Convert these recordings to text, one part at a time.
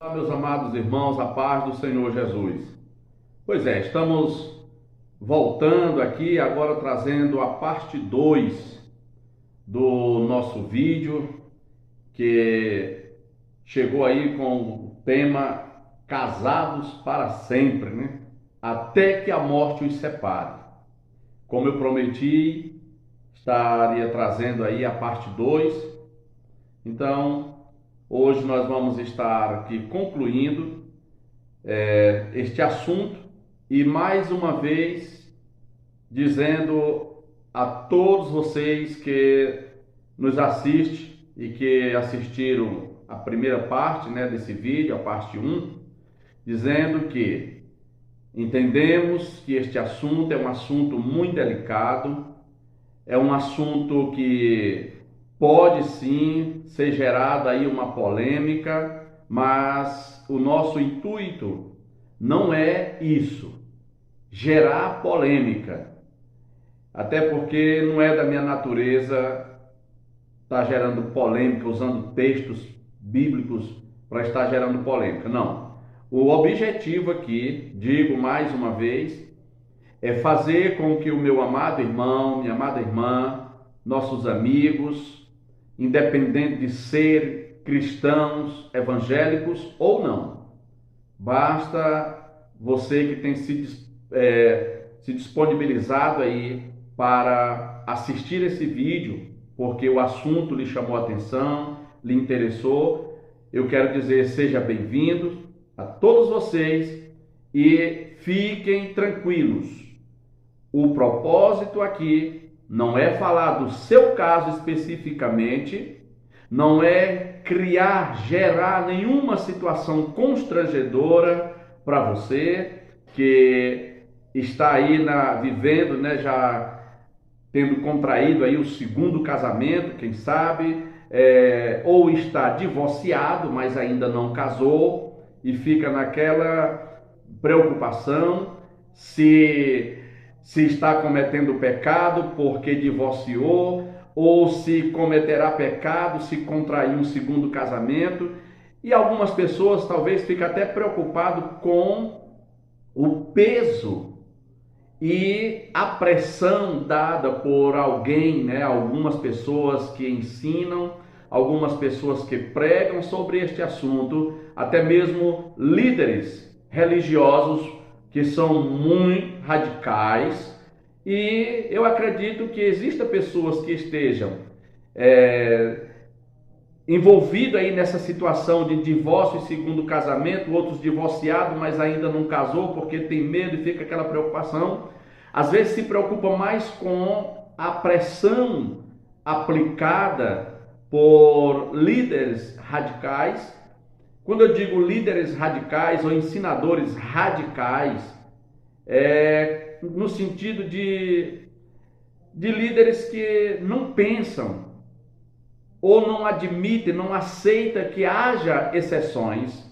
Olá, meus amados irmãos, a paz do Senhor Jesus. Pois é, estamos voltando aqui, agora trazendo a parte 2 do nosso vídeo, que chegou aí com o tema Casados para Sempre, né? Até que a morte os separe. Como eu prometi, estaria trazendo aí a parte 2. Então, hoje nós vamos estar aqui concluindo este assunto e mais uma vez dizendo a todos vocês que nos assistem e que assistiram a primeira parte, né, desse vídeo, a parte 1, dizendo que entendemos que este assunto é um assunto muito delicado, é um assunto que pode sim ser gerada aí uma polêmica, mas o nosso intuito não é isso, gerar polêmica. Até porque não é da minha natureza estar gerando polêmica, usando textos bíblicos para estar gerando polêmica. Não. O objetivo aqui, digo mais uma vez, é fazer com que o meu amado irmão, minha amada irmã, nossos amigos, independente de ser cristãos, evangélicos ou não, basta você que tem se disponibilizado aí para assistir esse vídeo, porque o assunto lhe chamou a atenção, lhe interessou. Eu quero dizer, seja bem-vindo a todos vocês e fiquem tranquilos. O propósito aqui não é falar do seu caso especificamente, não é gerar nenhuma situação constrangedora para você que está aí vivendo, né, já tendo contraído aí o segundo casamento, quem sabe, ou está divorciado, mas ainda não casou e fica naquela preocupação se está cometendo pecado porque divorciou, ou se cometerá pecado se contrair um segundo casamento. E algumas pessoas talvez fiquem até preocupado com o peso e a pressão dada por alguém, né? Algumas pessoas que ensinam, algumas pessoas que pregam sobre este assunto, até mesmo líderes religiosos que são muito radicais, e eu acredito que existam pessoas que estejam envolvidos aí nessa situação de divórcio e segundo casamento, outros divorciados, mas ainda não casou porque tem medo e fica aquela preocupação. Às vezes se preocupa mais com a pressão aplicada por líderes radicais. Quando eu digo líderes radicais ou ensinadores radicais, no sentido de líderes que não pensam ou não admitem, não aceitam que haja exceções,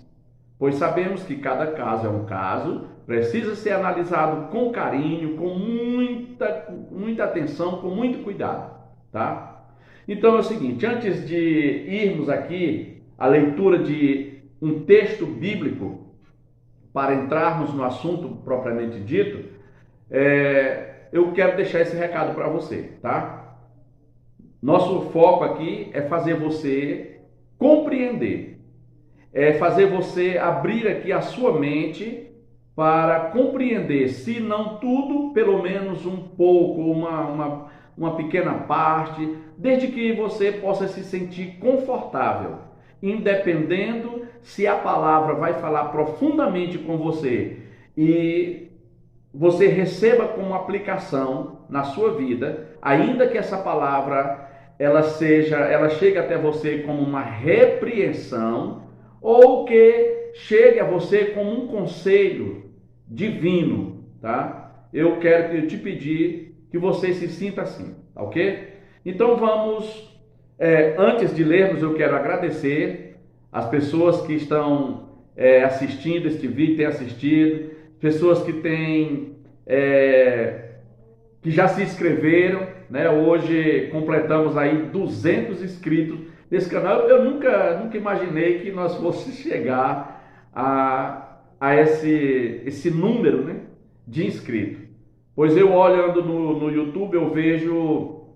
pois sabemos que cada caso é um caso, precisa ser analisado com carinho, com muita atenção, com muito cuidado, tá? Então é o seguinte, antes de irmos aqui à leitura de um texto bíblico, para entrarmos no assunto propriamente dito, eu quero deixar esse recado para você, tá? Nosso foco aqui é fazer você compreender, é fazer você abrir aqui a sua mente para compreender, se não tudo, pelo menos um pouco, uma pequena parte, desde que você possa se sentir confortável, independendo se a palavra vai falar profundamente com você e você receba como aplicação na sua vida, ainda que essa palavra ela chegue até você como uma repreensão, ou que chegue a você como um conselho divino, tá? Eu quero te pedir que você se sinta assim, tá ok? Então vamos, antes de lermos, eu quero agradecer as pessoas que estão assistindo este vídeo, têm assistido, pessoas que que já se inscreveram, né? Hoje completamos aí 200 inscritos nesse canal. Eu nunca imaginei que nós fosse chegar a esse número, né, de inscritos. Pois eu olhando no YouTube, eu vejo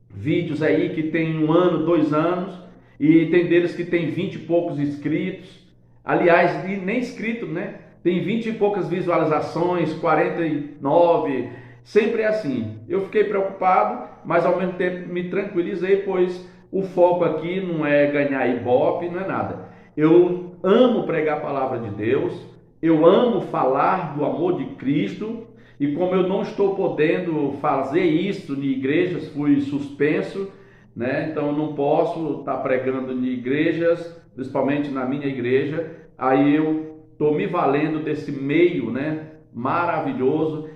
vídeos aí que tem 1 ano, 2 anos, e tem deles que tem 20 e poucos inscritos. Aliás, nem inscrito, né? Tem 20 e poucas visualizações, 49, sempre é assim. Eu fiquei preocupado, mas ao mesmo tempo me tranquilizei, pois o foco aqui não é ganhar ibope, não é nada. Eu amo pregar a palavra de Deus, eu amo falar do amor de Cristo, e como eu não estou podendo fazer isso em igrejas, fui suspenso, né? Então eu não posso estar pregando em igrejas, principalmente na minha igreja. Aí eu estou me valendo desse meio, né, maravilhoso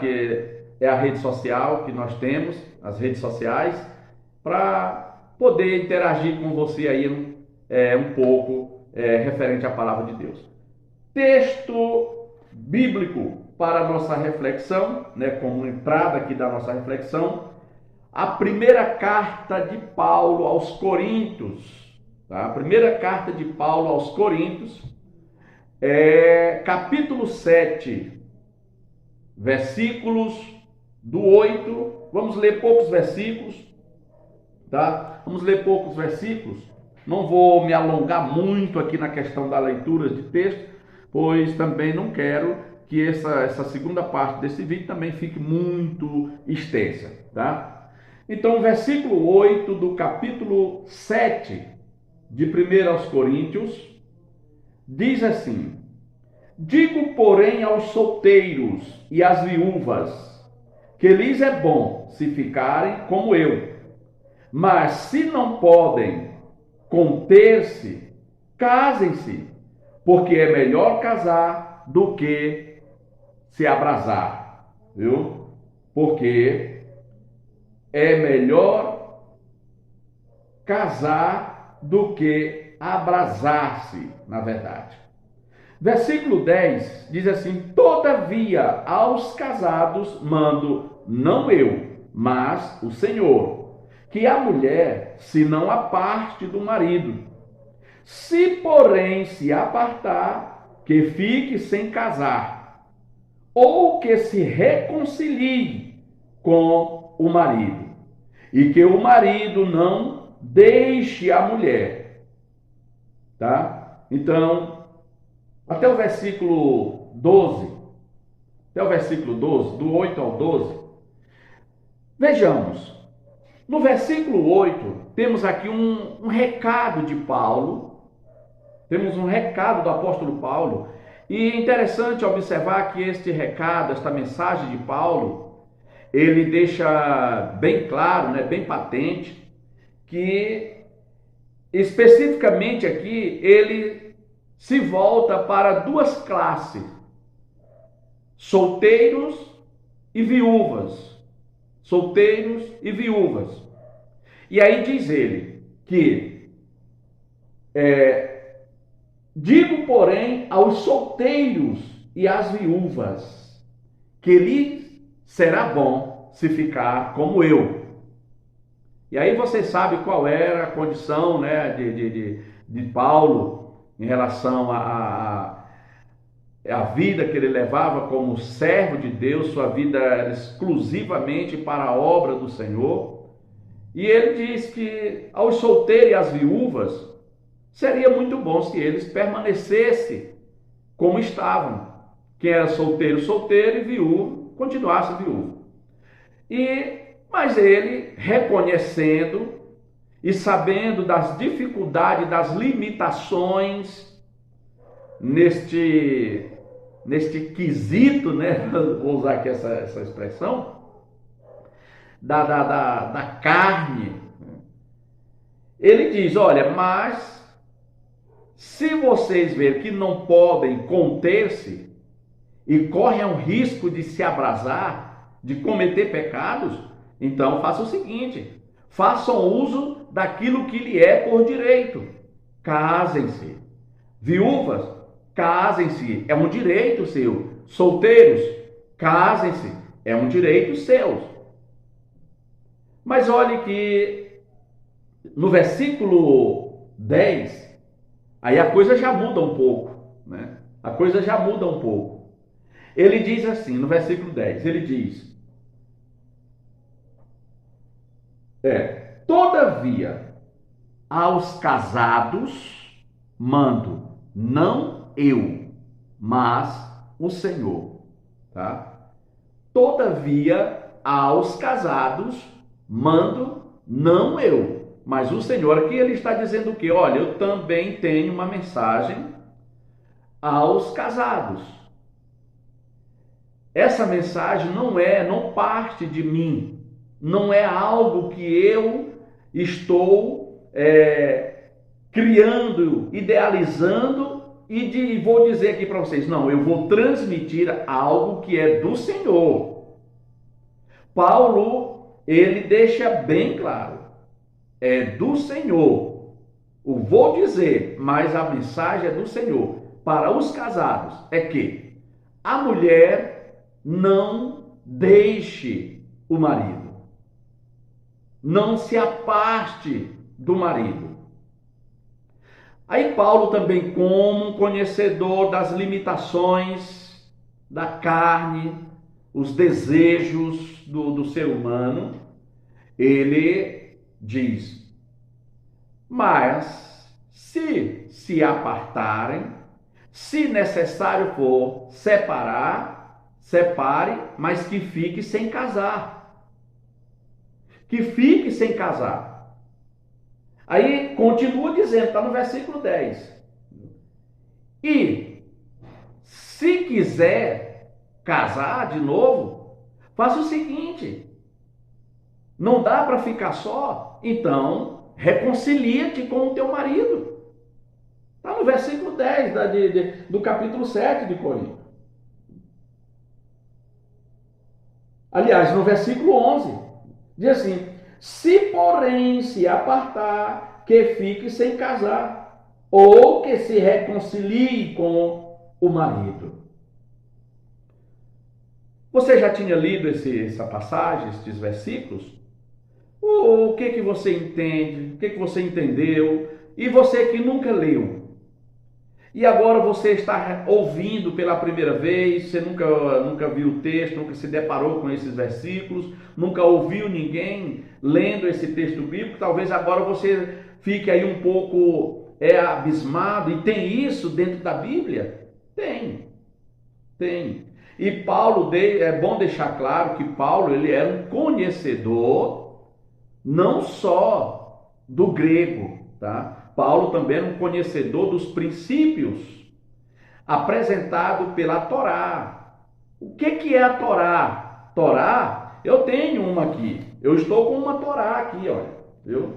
que é a rede social que nós temos, as redes sociais, para poder interagir com você aí um pouco referente à palavra de Deus. Texto bíblico para a nossa reflexão, né, como entrada aqui da nossa reflexão, a primeira carta de Paulo aos Coríntios, tá? A primeira carta de Paulo aos Coríntios, capítulo 7, versículos do 8, vamos ler poucos versículos, tá? Vamos ler poucos versículos, não vou me alongar muito aqui na questão da leitura de texto, pois também não quero que essa segunda parte desse vídeo também fique muito extensa, tá? Então, o versículo 8 do capítulo 7 de 1 aos Coríntios diz assim: digo, porém, aos solteiros e às viúvas, que lhes é bom se ficarem como eu, mas se não podem conter-se, casem-se, porque é melhor casar do que se abrasar, viu? Porque é melhor casar do que abrasar-se, na verdade. Versículo 10 diz assim: todavia aos casados mando, não eu, mas o Senhor, que a mulher se não aparte do marido. Se, porém, se apartar, que fique sem casar, ou que se reconcilie com o marido, e que o marido não deixe a mulher. Tá? Então, até o versículo 12, do 8 ao 12, vejamos. No versículo 8, temos aqui um recado de Paulo, temos um recado do apóstolo Paulo, e é interessante observar que este recado, esta mensagem de Paulo, ele deixa bem claro, né, bem patente, que especificamente aqui ele se volta para duas classes: solteiros e viúvas. Solteiros e viúvas. E aí diz ele que digo, porém, aos solteiros e às viúvas, que lhes será bom se ficar como eu. E aí você sabe qual era a condição, né, de Paulo em relação a vida que ele levava como servo de Deus, sua vida era exclusivamente para a obra do Senhor. E ele diz que aos solteiros e às viúvas seria muito bom se eles permanecessem como estavam. Quem era solteiro, solteiro, e viúvo, continuasse viúvo. Mas ele, reconhecendo e sabendo das dificuldades, das limitações neste quesito, né? Vou usar aqui essa expressão, da carne. Ele diz: olha, mas se vocês verem que não podem conter-se e correm o risco de se abrasar, de cometer pecados, então façam o seguinte: façam uso daquilo que lhe é por direito. Casem-se. Viúvas, casem-se, é um direito seu. Solteiros, casem-se, é um direito seu. Mas olhe que no versículo 10, aí a coisa já muda um pouco, né? A coisa já muda um pouco. Ele diz assim, no versículo 10, ele diz: todavia, aos casados mando, não eu, mas o Senhor, tá? Todavia, aos casados mando, não eu, mas o Senhor. Aqui ele está dizendo o quê? Olha, eu também tenho uma mensagem aos casados. Essa mensagem não parte de mim, não é algo que eu estou criando, idealizando e vou dizer aqui para vocês. Não, eu vou transmitir algo que é do Senhor. Paulo, ele deixa bem claro, é do Senhor. Eu vou dizer, mas a mensagem é do Senhor. Para os casados, é que a mulher não deixe o marido. Não se afaste do marido. Aí Paulo também, como um conhecedor das limitações da carne, os desejos do ser humano, ele diz: mas se apartarem, se necessário for separar, separe, mas que fique sem casar. Que fique sem casar. Aí continua dizendo, está no versículo 10. E se quiser casar de novo, faça o seguinte: não dá para ficar só? Então reconcilia-te com o teu marido. Está no versículo 10 do capítulo 7 de Coríntios. Aliás, no versículo 11, diz assim: se porém se apartar, que fique sem casar, ou que se reconcilie com o marido. Você já tinha lido essa passagem, esses versículos? O que você entende? O que você entendeu? E você que nunca leu? E agora você está ouvindo pela primeira vez, você nunca viu o texto, nunca se deparou com esses versículos, nunca ouviu ninguém lendo esse texto bíblico. Talvez agora você fique aí um pouco abismado. E tem isso dentro da Bíblia? Tem. E Paulo, é bom deixar claro que Paulo, ele era um conhecedor não só do grego, tá? Paulo também era um conhecedor dos princípios apresentados pela Torá. O que é a Torá? Torá, eu tenho uma aqui. Eu estou com uma Torá aqui, olha. Viu?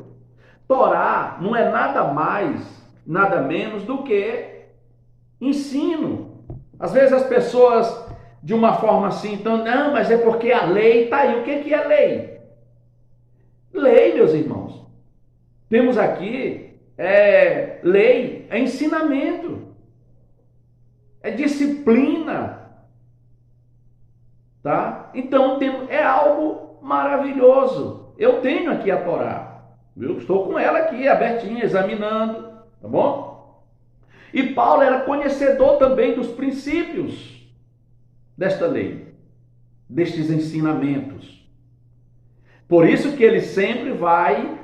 Torá não é nada mais, nada menos do que ensino. Às vezes as pessoas, de uma forma assim, então, não, mas é porque a lei está aí. O que é lei? Lei, meus irmãos. Temos aqui lei, é ensinamento, é disciplina, tá? Então é algo maravilhoso. Eu tenho aqui a Torá, viu? Estou com ela aqui abertinha, examinando, tá bom? E Paulo era conhecedor também dos princípios desta lei, destes ensinamentos. Por isso que ele sempre vai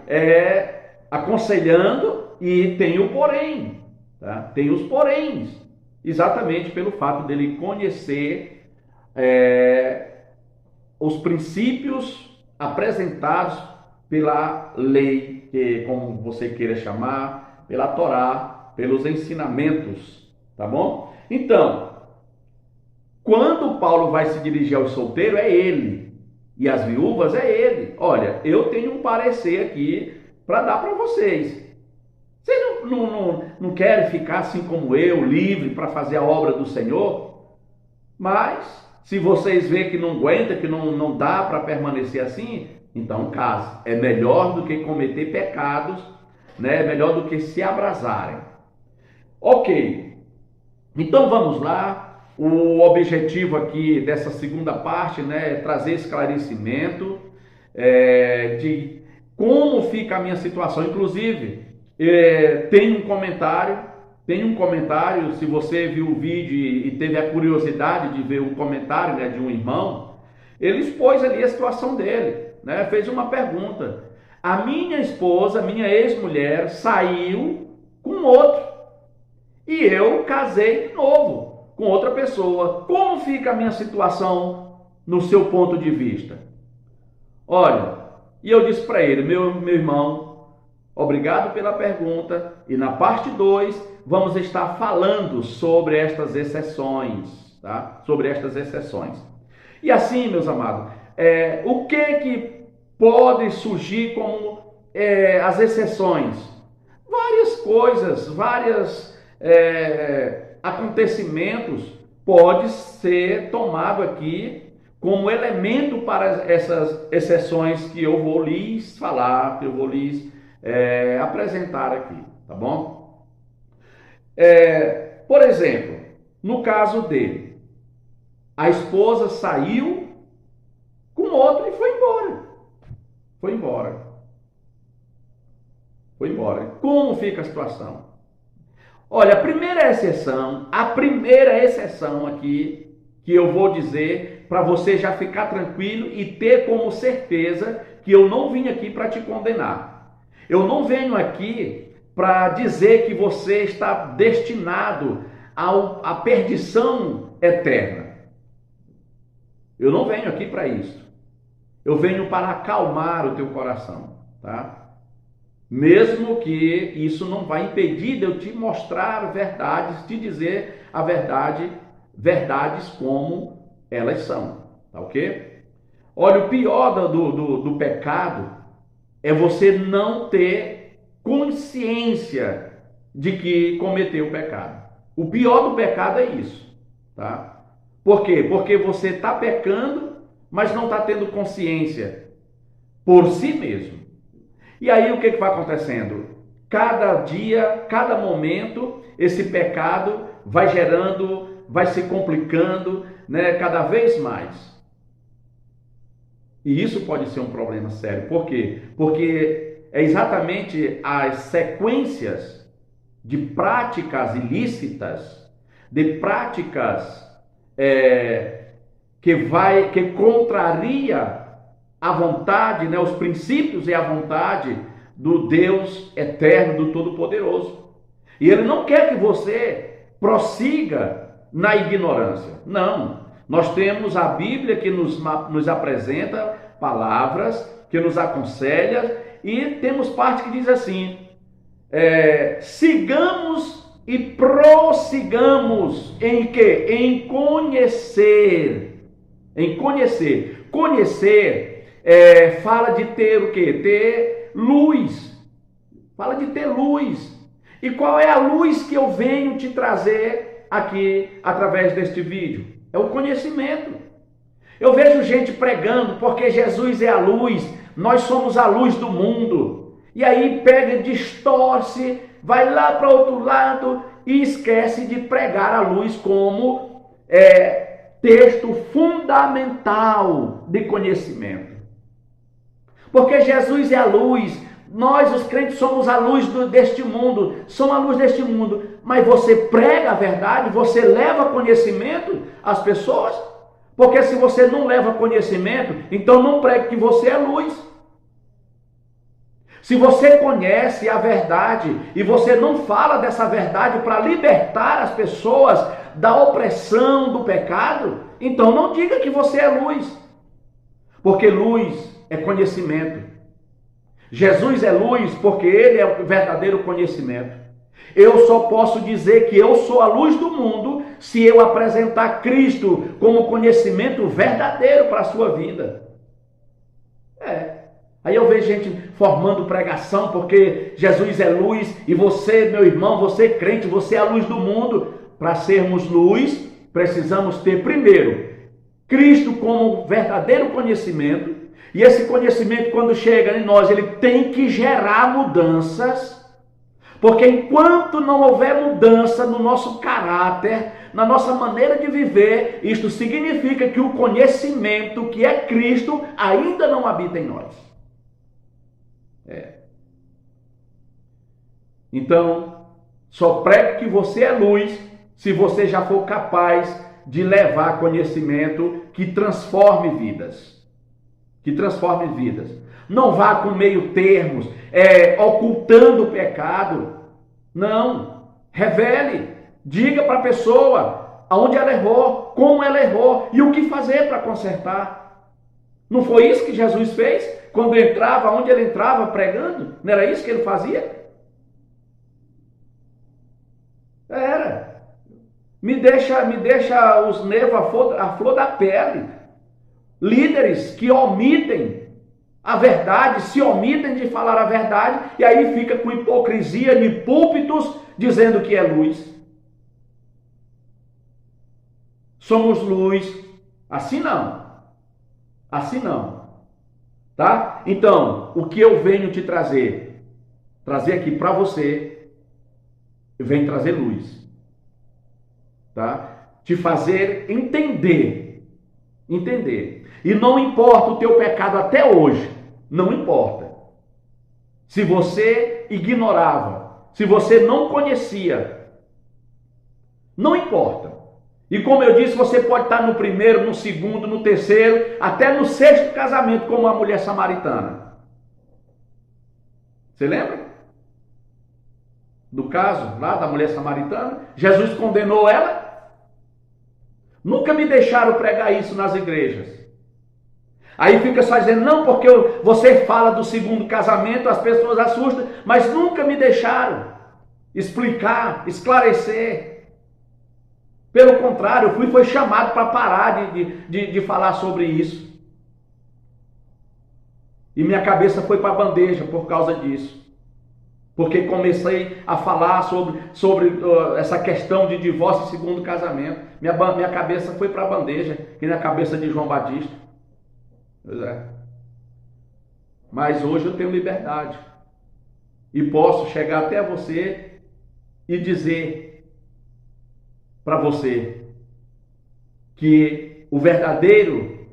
aconselhando. E tem o porém, tá? Tem os poréns, exatamente pelo fato dele conhecer os princípios apresentados pela lei, como você queira chamar, pela Torá, pelos ensinamentos, tá bom? Então, quando Paulo vai se dirigir ao solteiro, é ele, e as viúvas é ele. Olha, eu tenho um parecer aqui para dar para vocês. Vocês não querem ficar assim como eu, livre para fazer a obra do Senhor? Mas, se vocês verem que não aguenta, que não dá para permanecer assim, então case. É melhor do que cometer pecados, né? É melhor do que se abrasarem. Ok, então vamos lá. O objetivo aqui dessa segunda parte, né, é trazer esclarecimento de como fica a minha situação. Inclusive, tem um comentário Tem um comentário, se você viu o vídeo e teve a curiosidade de ver o comentário, né, de um irmão, ele expôs ali a situação dele, né, fez uma pergunta. A minha esposa, minha ex-mulher, saiu com outro e eu casei de novo com outra pessoa. Como fica a minha situação no seu ponto de vista? Olha, e eu disse para ele, meu irmão, obrigado pela pergunta, e na parte 2 vamos estar falando sobre estas exceções, tá? Sobre estas exceções. E assim, meus amados, o que pode surgir como as exceções? Várias coisas, vários acontecimentos pode ser tomado aqui como elemento para essas exceções que eu vou lhes falar, que eu vou lhes apresentar aqui, tá bom? Por exemplo, no caso dele, a esposa saiu com outro e foi embora. Foi embora. Foi embora. Como fica a situação? Olha, a primeira exceção aqui, que eu vou dizer para você já ficar tranquilo e ter como certeza que eu não vim aqui para te condenar. Eu não venho aqui para dizer que você está destinado à perdição eterna. Eu não venho aqui para isso. Eu venho para acalmar o teu coração, tá? Mesmo que isso não vai impedir de eu te mostrar verdades, te dizer a verdade, verdades como elas são, tá ok? Olha, o pior do pecado é você não ter consciência de que cometeu o pecado. O pior do pecado é isso, tá? Por quê? Porque você está pecando, mas não está tendo consciência por si mesmo. E aí o que vai acontecendo? Cada dia, cada momento, esse pecado vai gerando, vai se complicando, né, cada vez mais. E isso pode ser um problema sério. Por quê? Porque é exatamente as sequências de práticas ilícitas, de práticas que contraria a vontade, né, os princípios e a vontade do Deus eterno, do Todo-Poderoso. E Ele não quer que você prossiga na ignorância. Não. Nós temos a Bíblia que nos apresenta palavras, que nos aconselha, e temos parte que diz assim, sigamos e prossigamos em quê? Em conhecer. Em conhecer. Conhecer fala de ter o quê? Ter luz. Fala de ter luz. E qual é a luz que eu venho te trazer aqui através deste vídeo? É o conhecimento. Eu vejo gente pregando porque Jesus é a luz, nós somos a luz do mundo. E aí pega, distorce, vai lá para outro lado e esquece de pregar a luz como texto fundamental de conhecimento. Porque Jesus é a luz, nós os crentes somos a luz deste mundo, somos a luz deste mundo, mas você prega a verdade, você leva conhecimento às pessoas? Porque se você não leva conhecimento, então não pregue que você é luz. Se você conhece a verdade e você não fala dessa verdade para libertar as pessoas da opressão do pecado, então não diga que você é luz. Porque luz é conhecimento. Jesus é luz porque Ele é o verdadeiro conhecimento. Eu só posso dizer que eu sou a luz do mundo se eu apresentar Cristo como conhecimento verdadeiro para a sua vida. Aí eu vejo gente formando pregação porque Jesus é luz e você, meu irmão, você crente, você é a luz do mundo. Para sermos luz, precisamos ter primeiro Cristo como verdadeiro conhecimento. E esse conhecimento, quando chega em nós, ele tem que gerar mudanças. Porque enquanto não houver mudança no nosso caráter, na nossa maneira de viver, isto significa que o conhecimento que é Cristo ainda não habita em nós. Então, Só prego que você é luz se você já for capaz de levar conhecimento que transforme vidas. Que transforme vidas. Não vá com meio termos, ocultando o pecado. Não. Revele. Diga para a pessoa aonde ela errou, como ela errou e o que fazer para consertar. Não foi isso que Jesus fez? Quando entrava, onde ele entrava pregando? Não era isso que ele fazia? Era. Me deixa os nervos à flor da pele. Líderes que omitem a verdade, se omitem de falar a verdade, e aí fica com hipocrisia em púlpitos, dizendo que é luz. Somos luz. Assim não. Assim não. Tá? Então, o que eu venho te trazer aqui para você, eu venho trazer luz. Tá? Te fazer entender. E não importa o teu pecado até hoje, não importa. Se você ignorava, se você não conhecia, não importa. E como eu disse, você pode estar no primeiro, no segundo, no terceiro, até no sexto casamento, como a mulher samaritana. Você lembra? Do caso lá da mulher samaritana? Jesus condenou ela? Nunca me deixaram pregar isso nas igrejas. Aí fica só dizendo, não, porque você fala do segundo casamento, as pessoas assustam, mas nunca me deixaram explicar, esclarecer. Pelo contrário, eu foi chamado para parar de falar sobre isso. E minha cabeça foi para a bandeja por causa disso. Porque comecei a falar sobre essa questão de divórcio e segundo casamento. Minha cabeça foi para a bandeja, que na cabeça de João Batista. Pois é. Mas hoje eu tenho liberdade. E posso chegar até você e dizer para você que o verdadeiro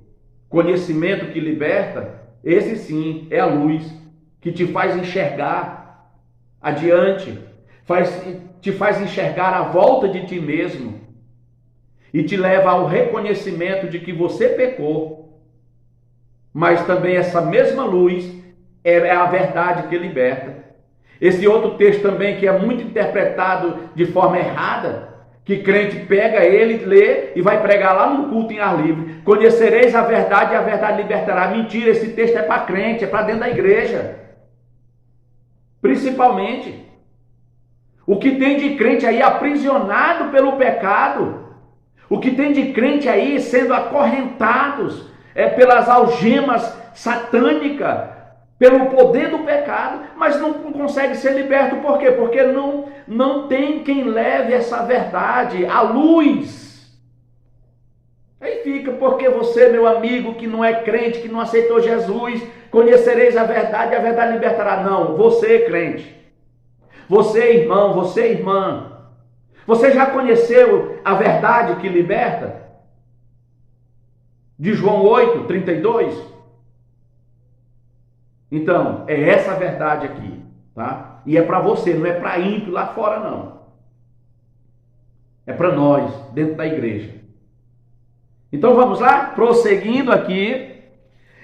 conhecimento que liberta, esse sim é a luz que te faz enxergar adiante, te faz enxergar a volta de ti mesmo e te leva ao reconhecimento de que você pecou. Mas também essa mesma luz é a verdade que liberta. Esse outro texto também que é muito interpretado de forma errada, que crente pega ele, lê e vai pregar lá no culto em ar livre. Conhecereis a verdade e a verdade libertará. Mentira, esse texto é para crente, é para dentro da igreja. Principalmente. O que tem de crente aí aprisionado pelo pecado. O que tem de crente aí sendo acorrentados pelas algemas satânicas, pelo poder do pecado, mas não consegue ser liberto. Por quê? Porque não tem quem leve essa verdade, a luz. Aí fica, porque você, meu amigo, que não é crente, que não aceitou Jesus, conhecereis a verdade e a verdade libertará. Não, você, crente. Você, irmão, você, irmã. Você já conheceu a verdade que liberta? De João 8, 32. Então, é essa a verdade aqui, tá? E é para você, não é para ímpio lá fora, não. É para nós, dentro da igreja. Então, vamos lá? Prosseguindo aqui.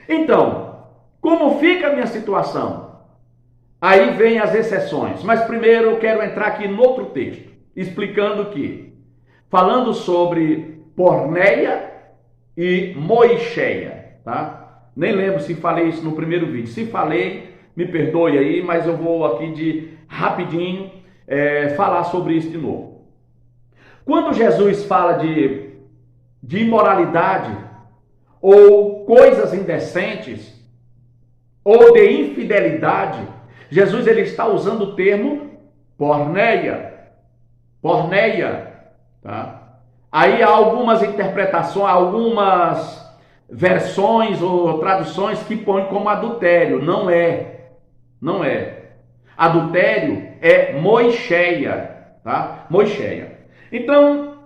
Então, como fica a minha situação? Aí vem as exceções. Mas primeiro eu quero entrar aqui no outro texto, explicando que, falando sobre porneia e moicheia, tá? Nem lembro se falei isso no primeiro vídeo. Se falei, me perdoe aí, mas eu vou aqui rapidinho falar sobre isso de novo. Quando Jesus fala de imoralidade, ou coisas indecentes, ou de infidelidade, Jesus ele está usando o termo porneia. Porneia, tá? Aí há algumas interpretações, algumas versões ou traduções que põem como adultério. Não é. Adultério é moicheia, tá? Moicheia. Então,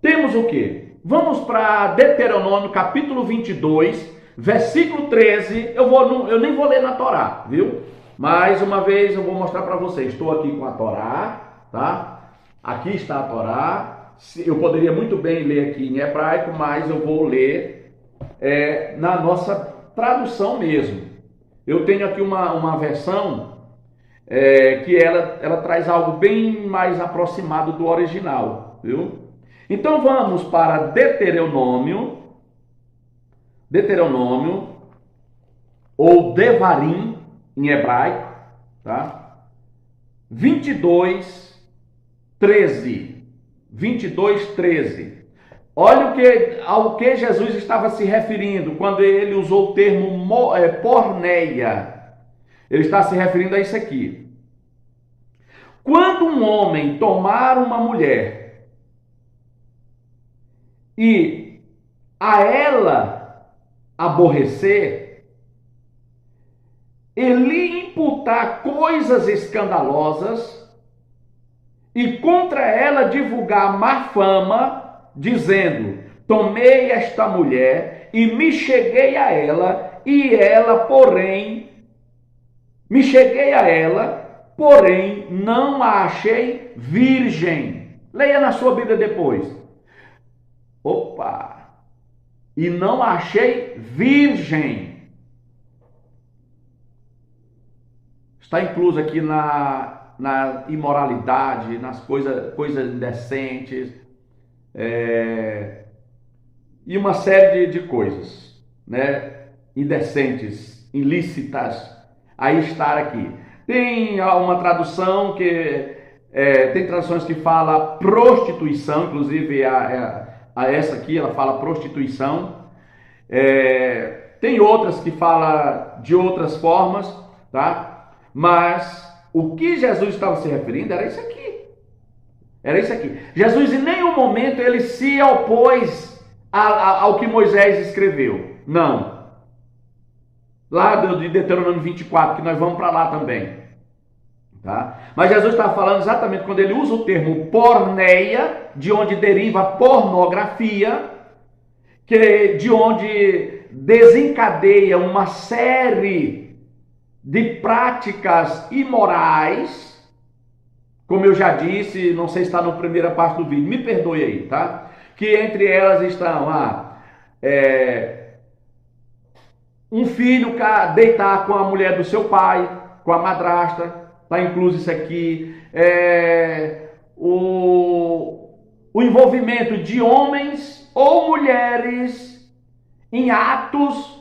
temos o quê? Vamos para Deuteronômio capítulo 22, versículo 13. Eu nem vou ler na Torá, viu? Mais uma vez eu vou mostrar para vocês. Estou aqui com a Torá. tá? Aqui está a Torá. Eu poderia muito bem ler aqui em hebraico, mas eu vou ler na nossa tradução mesmo. Eu tenho aqui uma versão que ela traz algo bem mais aproximado do original, viu? Então vamos para Deuteronômio, ou Devarim em hebraico, tá? 22:13. 22:13. Olha ao que Jesus estava se referindo quando ele usou o termo porneia. Ele está se referindo a isso aqui. Quando um homem tomar uma mulher e a ela aborrecer, ele imputar coisas escandalosas e contra ela divulgar má fama, dizendo: tomei esta mulher e me cheguei a ela, porém não a achei virgem. Leia na sua Bíblia depois. E não a achei virgem. Está incluso aqui na imoralidade, nas coisas indecentes, e uma série de coisas, né, indecentes, ilícitas, aí estar aqui. Tem uma tradução tem traduções que fala prostituição, inclusive essa aqui ela fala prostituição. Tem outras que fala de outras formas, tá? Mas o que Jesus estava se referindo era isso aqui. Jesus em nenhum momento ele se opôs ao que Moisés escreveu. Não. Lá de Deuteronômio 24, que nós vamos para lá também. Tá? Mas Jesus estava falando exatamente quando ele usa o termo porneia, de onde deriva pornografia, de onde desencadeia uma série de práticas imorais, como eu já disse, não sei se está na primeira parte do vídeo, me perdoe aí, tá? Que entre elas estão um filho deitar com a mulher do seu pai, com a madrasta, está incluso isso aqui, o envolvimento de homens ou mulheres em atos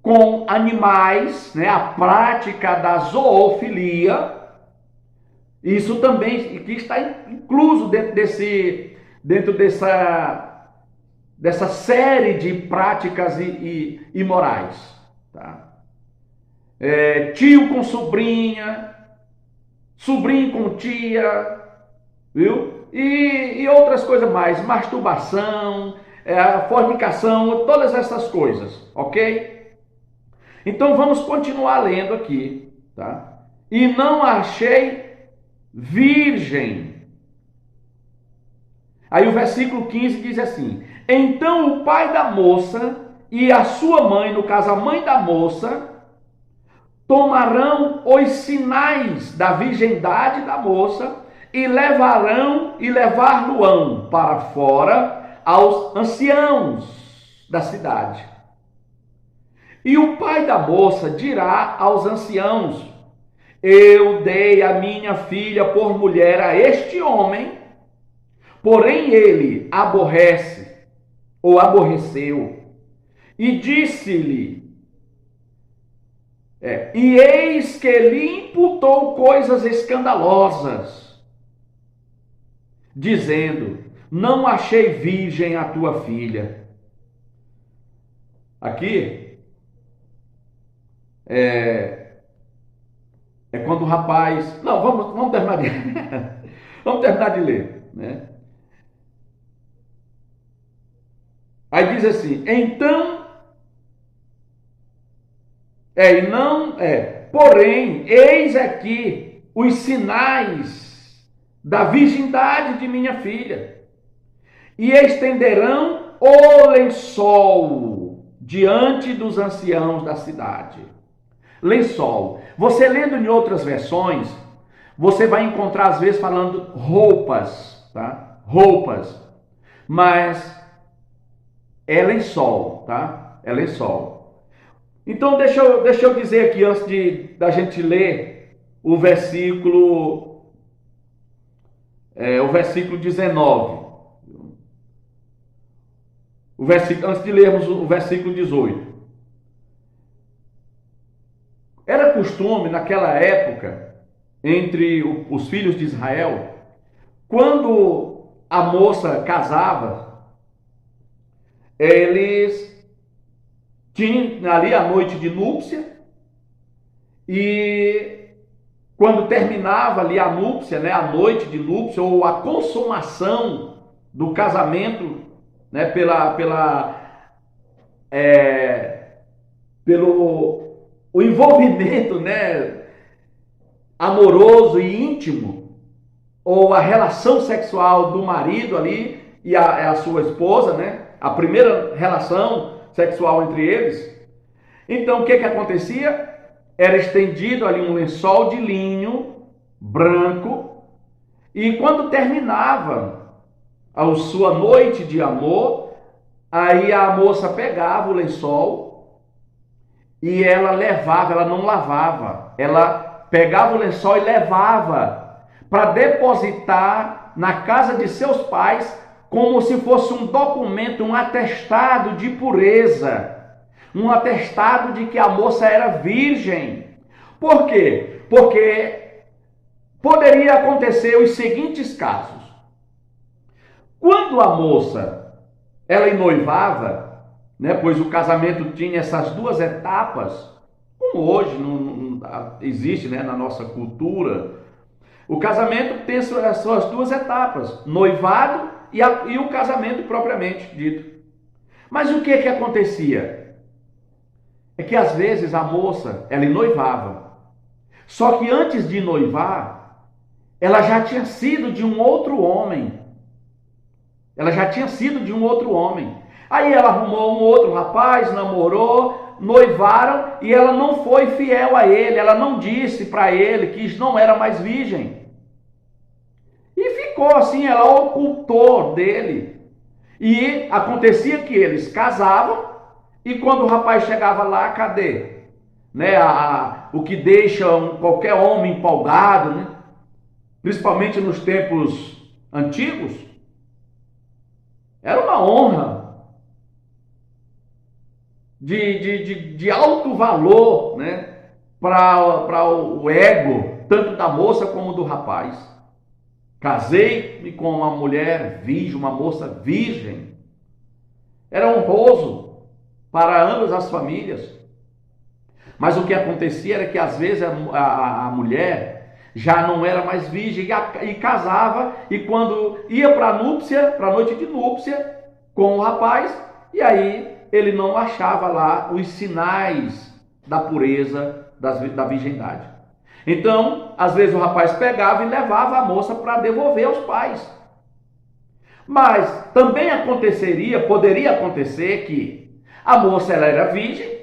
com animais, né? A prática da zoofilia, isso também que está incluso dentro dessa série de práticas imorais, tá? Tio com sobrinha, sobrinho com tia, viu? E outras coisas mais, masturbação, fornicação, todas essas coisas, ok? Então vamos continuar lendo aqui, tá? E não achei virgem. Aí o versículo 15 diz assim: então o pai da moça e a sua mãe, no caso a mãe da moça, tomarão os sinais da virgindade da moça e levar-no-ão para fora aos anciãos da cidade. E o pai da moça dirá aos anciãos: eu dei a minha filha por mulher a este homem, porém ele aborreceu, e disse-lhe, e eis que lhe imputou coisas escandalosas, dizendo: não achei virgem a tua filha. Aqui quando o rapaz... Não, vamos terminar de vamos terminar de ler, né? Aí diz assim: então porém, eis aqui os sinais da virgindade de minha filha, e estenderão o lençol diante dos anciãos da cidade. Lençol. Você lendo em outras versões, você vai encontrar às vezes falando roupas, tá? Roupas. Mas é lençol, tá? É lençol. Então deixa eu dizer aqui antes da gente ler o versículo 19. Antes de lermos o versículo 18. Era costume naquela época, entre os filhos de Israel, quando a moça casava, eles tinham ali a noite de núpcia, e quando terminava ali a núpcia, né, a noite de núpcia, ou a consumação do casamento, né, pelo o envolvimento, né, amoroso e íntimo, ou a relação sexual do marido ali e a sua esposa, né, a primeira relação sexual entre eles. Então o que acontecia? Era estendido ali um lençol de linho branco, e quando terminava a sua noite de amor, aí a moça pegava o lençol e ela levava, ela não lavava, ela pegava o lençol e levava para depositar na casa de seus pais, como se fosse um documento, um atestado de pureza, um atestado de que a moça era virgem. Por quê? Porque poderia acontecer os seguintes casos. Quando a moça, ela ennoivava, né, pois o casamento tinha essas duas etapas, como hoje não existe, né, na nossa cultura. O casamento tem as suas duas etapas, noivado e o casamento propriamente dito. Mas o que acontecia? É que às vezes a moça, ela noivava, só que antes de noivar, ela já tinha sido de um outro homem. Aí ela arrumou um outro rapaz, namorou, noivaram, e ela não foi fiel a ele, ela não disse para ele que não era mais virgem. E ficou assim, ela ocultou dele. E acontecia que eles casavam, e quando o rapaz chegava lá, cadê? Né, o que deixa qualquer homem empolgado, né? Principalmente nos tempos antigos, era uma honra de alto valor, né, para o ego, tanto da moça como do rapaz. Casei-me com uma mulher virgem, uma moça virgem. Era honroso para ambas as famílias. Mas o que acontecia era que às vezes a mulher já não era mais virgem e casava, e quando ia para a núpcia, para a noite de núpcia com o rapaz, e aí ele não achava lá os sinais da pureza, da virgindade. Então, às vezes o rapaz pegava e levava a moça para devolver aos pais. Mas também poderia acontecer que a moça ela era virgem,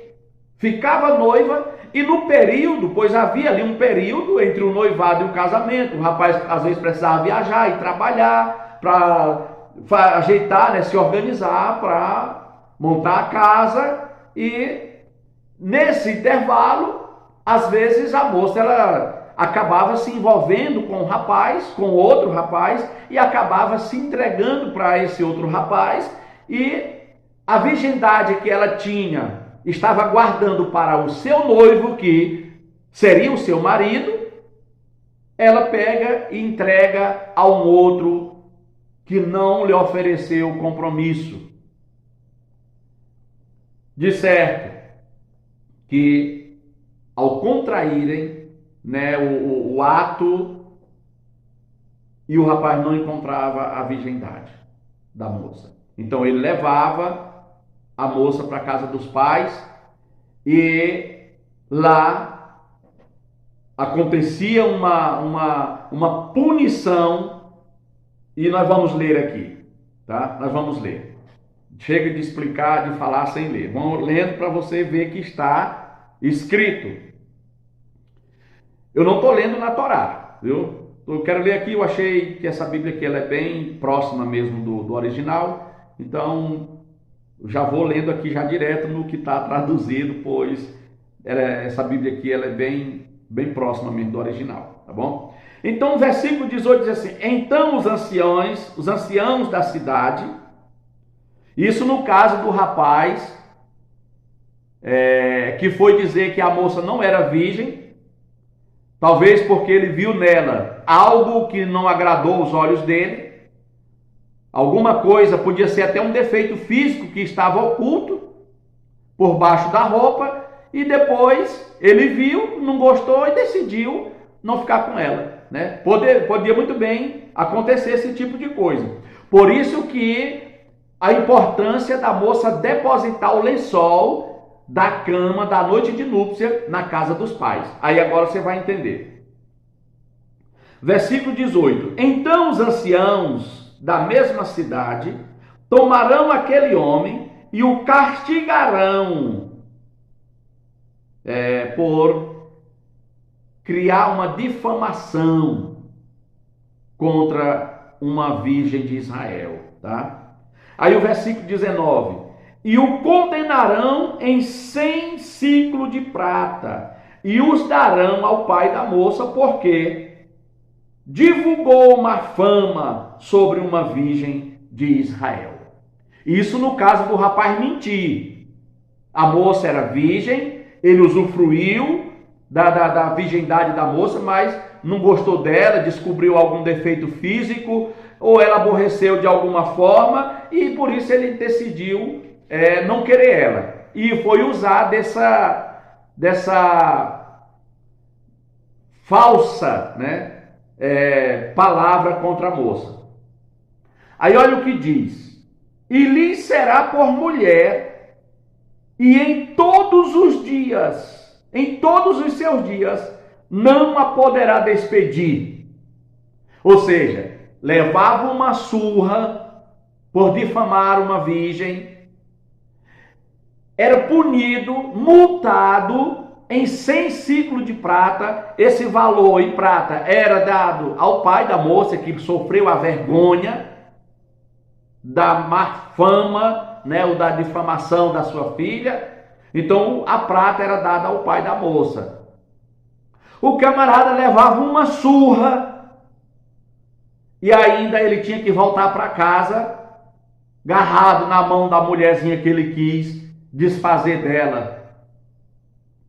ficava noiva, e no período, pois havia ali um período entre o noivado e o casamento, o rapaz às vezes precisava viajar e trabalhar para ajeitar, né, se organizar para montar a casa, e nesse intervalo, às vezes a moça ela acabava se envolvendo com um rapaz, com outro rapaz, e acabava se entregando para esse outro rapaz, e a virgindade que ela tinha estava guardando para o seu noivo, que seria o seu marido, ela pega e entrega a um outro que não lhe ofereceu compromisso. De certo que ao contraírem, né, o ato, e o rapaz não encontrava a virgindade da moça. Então ele levava a moça para a casa dos pais, e lá acontecia uma punição, e nós vamos ler aqui, tá? Nós vamos ler. Chega de explicar, de falar sem ler. Vamos lendo para você ver que está escrito. Eu não estou lendo na Torá, viu? Eu quero ler aqui, eu achei que essa Bíblia aqui ela é bem próxima mesmo do original, então já vou lendo aqui já direto no que está traduzido, pois essa Bíblia aqui ela é bem próxima mesmo do original, tá bom? Então o versículo 18 diz assim: então os anciãos da cidade, isso no caso do rapaz que foi dizer que a moça não era virgem, talvez porque ele viu nela algo que não agradou os olhos dele, alguma coisa, podia ser até um defeito físico que estava oculto por baixo da roupa, e depois ele viu, não gostou e decidiu não ficar com ela, né? Podia muito bem acontecer esse tipo de coisa. Por isso que a importância da moça depositar o lençol da cama da noite de núpcia na casa dos pais. Aí agora você vai entender. Versículo 18: então os anciãos da mesma cidade tomarão aquele homem e o castigarão por criar uma difamação contra uma virgem de Israel, tá? Aí o versículo 19: e o condenarão em 100 ciclos de prata e os darão ao pai da moça, porque divulgou uma fama sobre uma virgem de Israel. Isso no caso do rapaz mentir. A moça era virgem, ele usufruiu da virgindade da moça, mas não gostou dela, descobriu algum defeito físico, ou ela aborreceu de alguma forma, e por isso ele decidiu não querer ela. E foi usar dessa falsa, né, palavra contra a moça. Aí olha o que diz: e lhe será por mulher, e em todos os seus dias, não a poderá despedir. Ou seja, levava uma surra por difamar uma virgem, era punido, multado em 100 ciclos de prata. Esse valor em prata era dado ao pai da moça, que sofreu a vergonha da má fama, né, ou da difamação da sua filha. Então a prata era dada ao pai da moça. O camarada levava uma surra e ainda ele tinha que voltar para casa agarrado na mão da mulherzinha que ele quis desfazer dela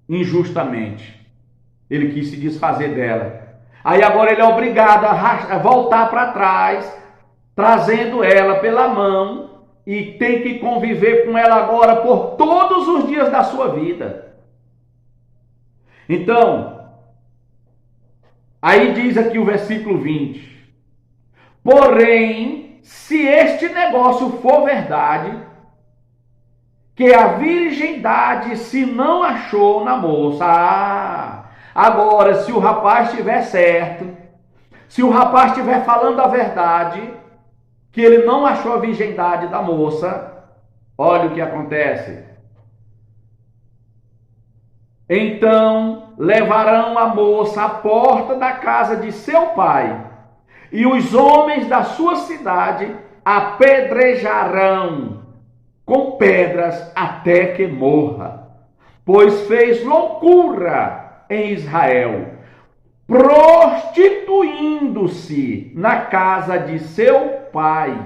injustamente. Ele quis se desfazer dela. Aí agora ele é obrigado a voltar para trás, trazendo ela pela mão, e tem que conviver com ela agora por todos os dias da sua vida. Então, aí diz aqui o versículo 20: porém, se este negócio for verdade, que a virgindade se não achou na moça. Agora, se o rapaz estiver certo, se o rapaz estiver falando a verdade, que ele não achou a virgindade da moça, olha o que acontece. Então levarão a moça à porta da casa de seu pai, e os homens da sua cidade apedrejarão com pedras até que morra, pois fez loucura em Israel, prostituindo-se na casa de seu pai.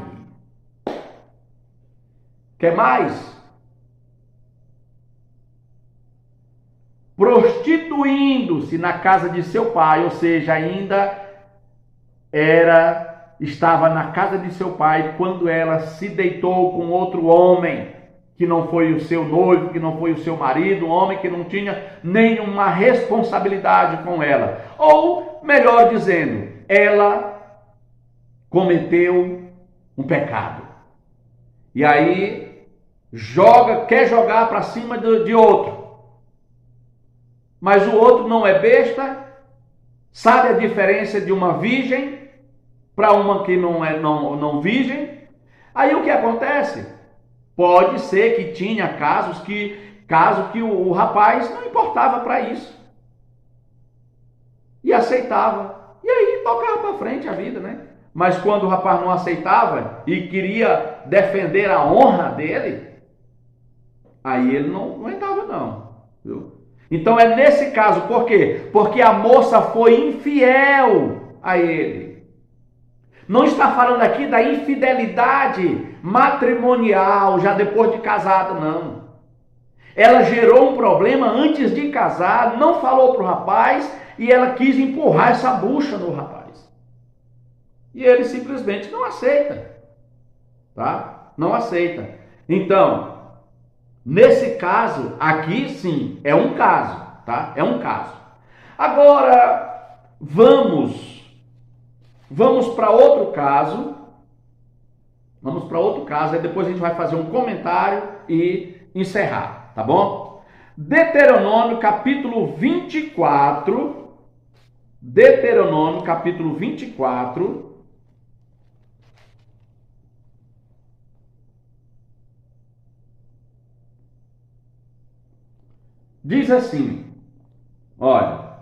Quer mais? Prostituindo-se na casa de seu pai, ou seja, ainda estava na casa de seu pai quando ela se deitou com outro homem, que não foi o seu noivo, que não foi o seu marido, um homem que não tinha nenhuma responsabilidade com ela. Ou, melhor dizendo, ela cometeu um pecado. E aí quer jogar para cima de outro. Mas o outro não é besta, sabe a diferença de uma virgem para uma que não virgem. Aí o que acontece? Pode ser que tinha caso que o rapaz não importava para isso e aceitava. E frente à vida, né? Mas quando o rapaz não aceitava e queria defender a honra dele, aí ele não aguentava não, viu? Então é nesse caso, por quê? Porque a moça foi infiel a ele. Não está falando aqui da infidelidade matrimonial, já depois de casado, não. Ela gerou um problema antes de casar, não falou para o rapaz e ela quis empurrar essa bucha no rapaz. E ele simplesmente não aceita, tá? Não aceita. Então, nesse caso, aqui sim, é um caso, tá? É um caso. Agora, vamos para outro caso. Vamos para outro caso, aí depois a gente vai fazer um comentário e encerrar, tá bom? Deuteronômio capítulo 24. Deuteronômio capítulo 24. Diz assim, olha,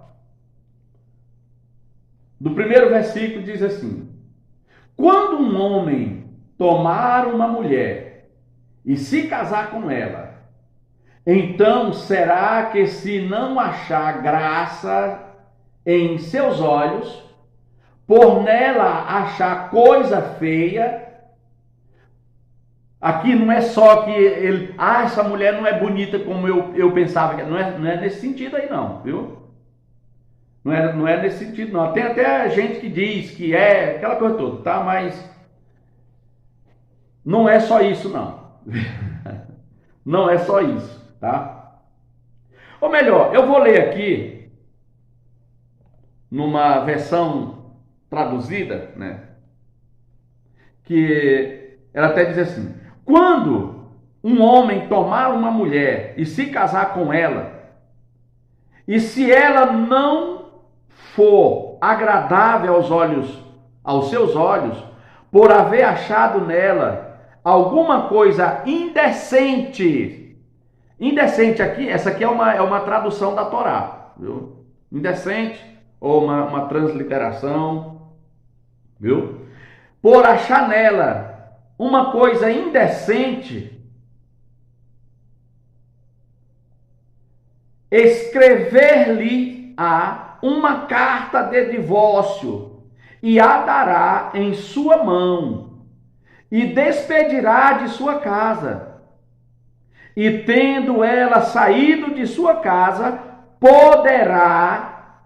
do primeiro versículo diz assim: quando um homem tomar uma mulher e se casar com ela, então será que se não achar graça em seus olhos, por nela achar coisa feia. Aqui não é só que ele, essa mulher não é bonita como eu pensava que não é nesse sentido aí não, viu? Não é nesse sentido não. Tem até gente que diz que é aquela coisa toda, tá? Mas não é só isso não. Não é só isso, tá? Ou melhor, eu vou ler aqui numa versão traduzida, né? Que ela até diz assim: quando um homem tomar uma mulher e se casar com ela, e se ela não for agradável aos seus olhos, por haver achado nela alguma coisa indecente. Indecente aqui, essa aqui é uma tradução da Torá, viu? Indecente, ou uma transliteração, viu? Por achar nela uma coisa indecente, escrever-lhe-á uma carta de divórcio e a dará em sua mão e despedirá de sua casa. E tendo ela saído de sua casa, poderá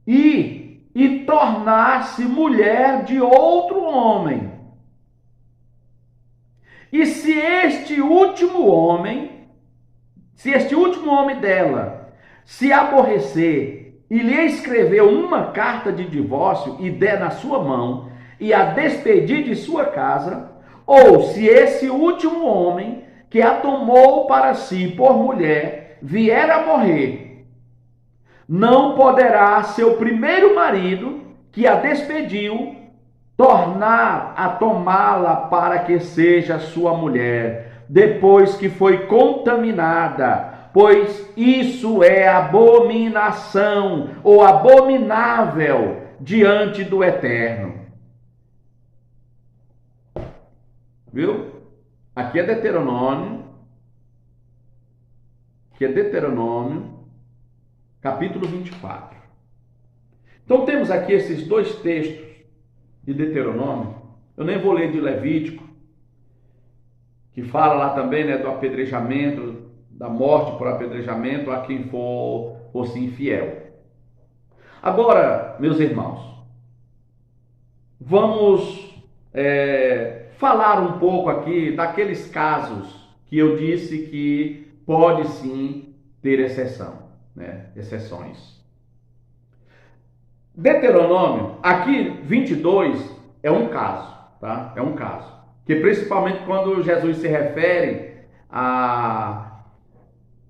ir e tornar-se mulher de outro homem. E se este último homem dela se aborrecer e lhe escrever uma carta de divórcio e der na sua mão e a despedir de sua casa, ou se esse último homem que a tomou para si por mulher vier a morrer, não poderá seu primeiro marido que a despediu tornar a tomá-la para que seja sua mulher, depois que foi contaminada, pois isso é abominação ou abominável diante do Eterno. Viu? Aqui é Deuteronômio, capítulo 24. Então temos aqui esses dois textos de Deuteronômio. Eu nem vou ler de Levítico, que fala lá também, né, do apedrejamento, da morte por apedrejamento a quem fosse infiel. Agora, meus irmãos, vamos falar um pouco aqui daqueles casos que eu disse que pode sim ter exceção, né? Exceções. Deuteronômio, aqui 22 é um caso, tá? É um caso. Que principalmente quando Jesus se refere a